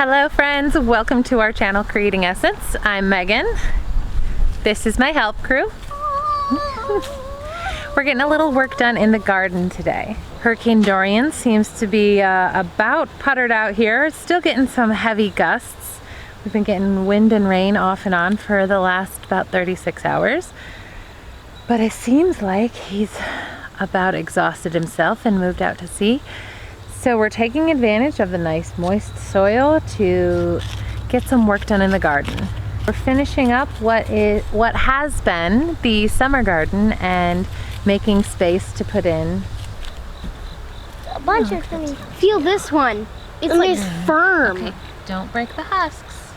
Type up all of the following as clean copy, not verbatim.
Hello friends, welcome to our channel Creating Essence. I'm Megan. This is my help crew. We're getting a little work done in the garden today. Hurricane Dorian seems to be about puttered out here. It's still getting some heavy gusts. We've been getting wind and rain off and on for the last about 36 hours. But it seems like he's about exhausted himself and moved out to sea. So we're taking advantage of the nice moist soil to get some work done in the garden. We're finishing up what has been the summer garden and making space to put in a bunch of things. Feel this one. It's like firm. Okay, don't break the husks.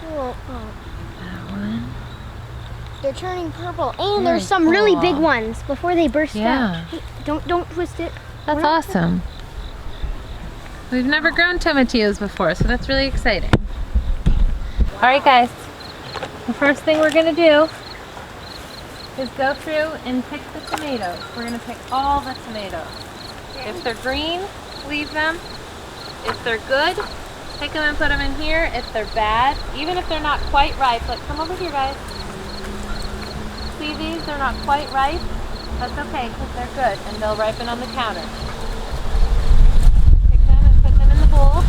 Oh. That one. They're turning purple, and there's some really big ones before they burst out. Hey, don't twist it. That's awesome. We've never grown tomatillos before, so that's really exciting. All right, guys. The first thing we're gonna do is go through and pick the tomatoes. We're gonna pick all the tomatoes. If they're green, leave them. If they're good, pick them and put them in here. If they're bad, even if they're not quite ripe, like come over here, guys. See these? They're not quite ripe. That's okay, because they're good and they'll ripen on the counter. Bowl,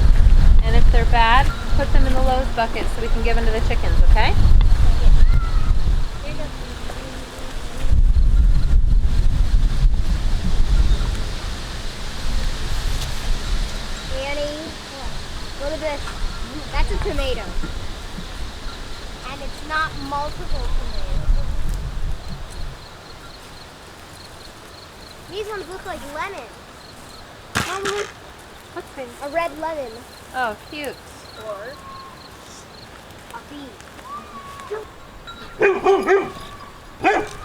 and if they're bad, put them in the Lowe's bucket so we can give them to the chickens, okay? Annie, look at this. That's a tomato. And it's not multiple tomatoes. These ones look like lemons. Mom, What's this? a red lemon. Oh, cute. Or a bee.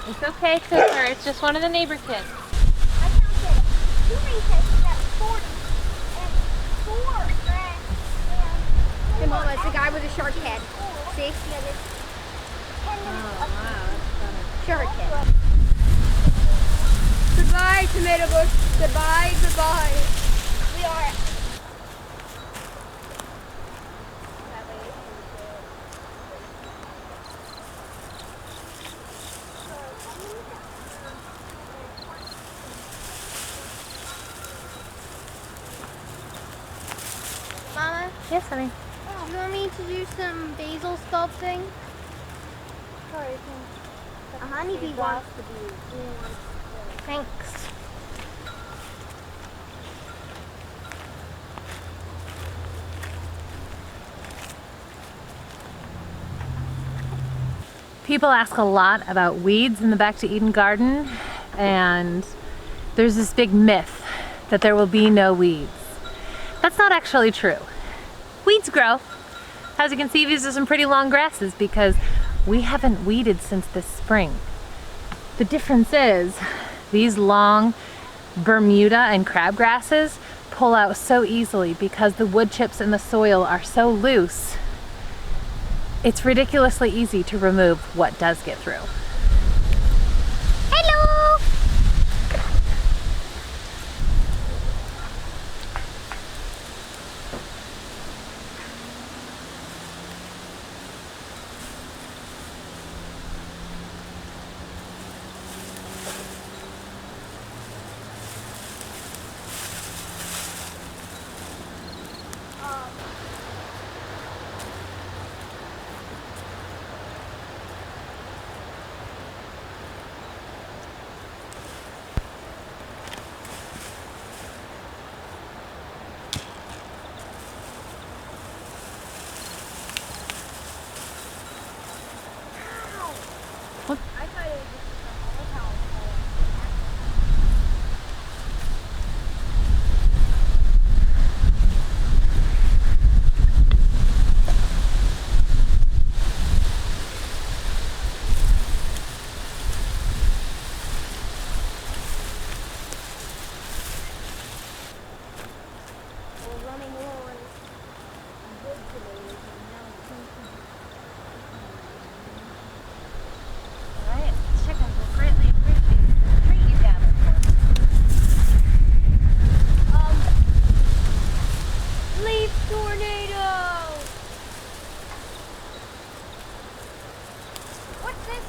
It's okay, Cooper. It's just one of the neighbor kids. I counted 2 recesses at 40 and 4 red. Hey, Mama, it's the guy with a shark head. See? Oh, wow. Shark head. Goodbye, tomato bush. Goodbye, goodbye. We are. Mama? Yes, honey. You want me to do some basil sculpting? Sorry, a honeybee wants to be. Thanks. People ask a lot about weeds in the Back to Eden garden, and there's this big myth that there will be no weeds. That's not actually true. Weeds grow. As you can see, these are some pretty long grasses because we haven't weeded since this spring. The difference is these long Bermuda and crab grasses pull out so easily because the wood chips in the soil are so loose. It's ridiculously easy to remove what does get through. Hello!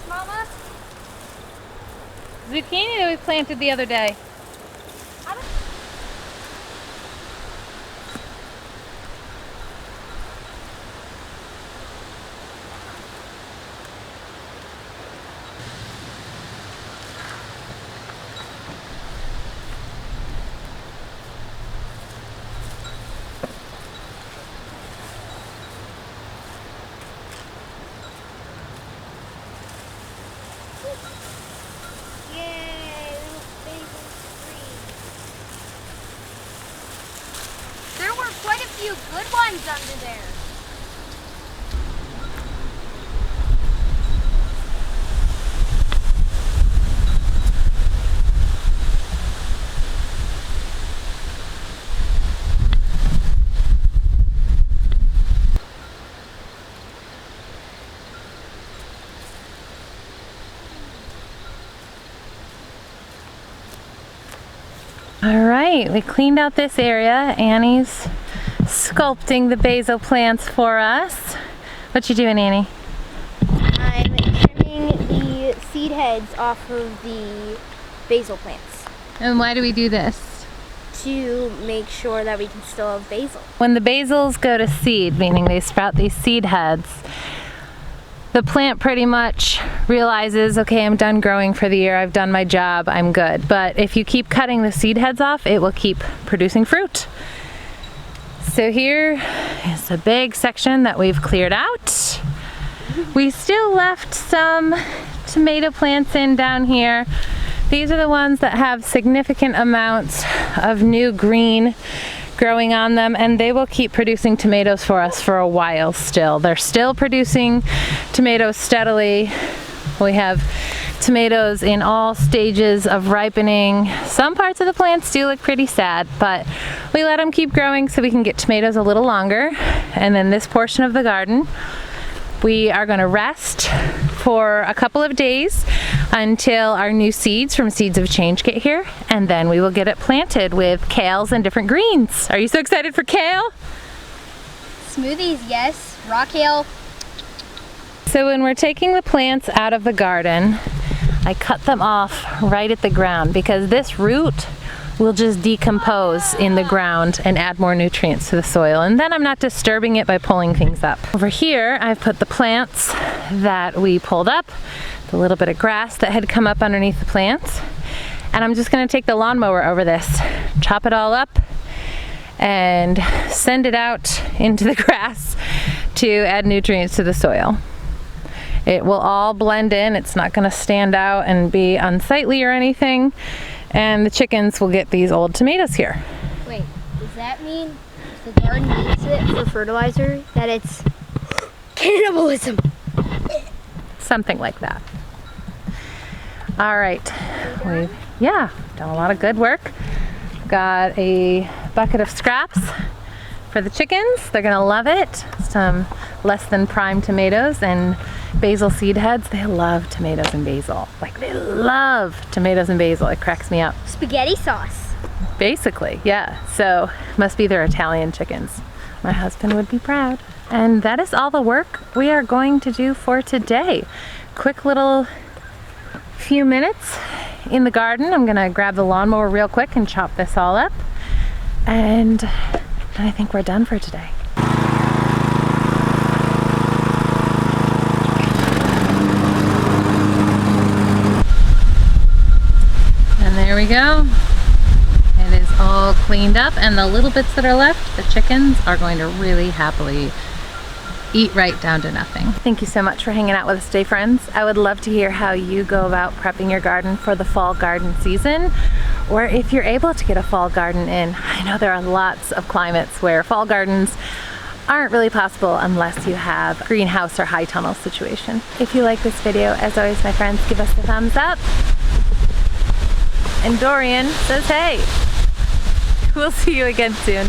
Mama? Zucchini that we planted the other day. Yay, little basil tree. There were quite a few good ones under there. All right, we cleaned out this area. Annie's sculpting the basil plants for us. What you doing, Annie? I'm trimming the seed heads off of the basil plants And why do we do this? to make sure that we can still have basil. When the basils go to seed, meaning they sprout these seed heads, the plant pretty much realizes, okay, I'm done growing for the year, I've done my job, I'm good. But if you keep cutting the seed heads off, it will keep producing fruit. So here is a big section that we've cleared out. We still left some tomato plants in down here. These are the ones that have significant amounts of new green growing on them, and they will keep producing tomatoes for us for a while still. They're still producing tomatoes steadily. We have tomatoes in all stages of ripening. Some parts of the plants do look pretty sad, but we let them keep growing so we can get tomatoes a little longer. And then this portion of the garden, we are going to rest for a couple of days until our new seeds from Seeds of Change get here, and then we will get it planted with kales and different greens. Are you so excited for kale? Smoothies, yes. Raw kale. So when we're taking the plants out of the garden, I cut them off right at the ground because this root will just decompose in the ground and add more nutrients to the soil, and then I'm not disturbing it by pulling things up. Over here I've put the plants that we pulled up, the little bit of grass that had come up underneath the plants, and I'm just going to take the lawnmower over this, chop it all up and send it out into the grass to add nutrients to the soil. It will all blend in, it's not going to stand out and be unsightly or anything. And the chickens will get these old tomatoes here. Wait, does that mean if the garden needs it for fertilizer, that it's cannibalism? Something like that. All right, we've done a lot of good work. Got a bucket of scraps for the chickens. They're gonna love it. Some less than prime tomatoes and basil seed heads. They love tomatoes and basil. Like, they love tomatoes and basil. It cracks me up. Spaghetti sauce. Basically, yeah. So must be their Italian chickens. My husband would be proud. And that is all the work we are going to do for today. Quick little few minutes in the garden. I'm gonna grab the lawnmower real quick and chop this all up. And then I think we're done for today. And there we go. It is all cleaned up, and the little bits that are left, the chickens are going to really happily eat right down to nothing. Thank you so much for hanging out with us today, friends. I would love to hear how you go about prepping your garden for the fall garden season, or if you're able to get a fall garden in. I know there are lots of climates where fall gardens aren't really possible unless you have a greenhouse or high tunnel situation. If you like this video, as always, my friends, give us a thumbs up. And Dorian says hey. We'll see you again soon.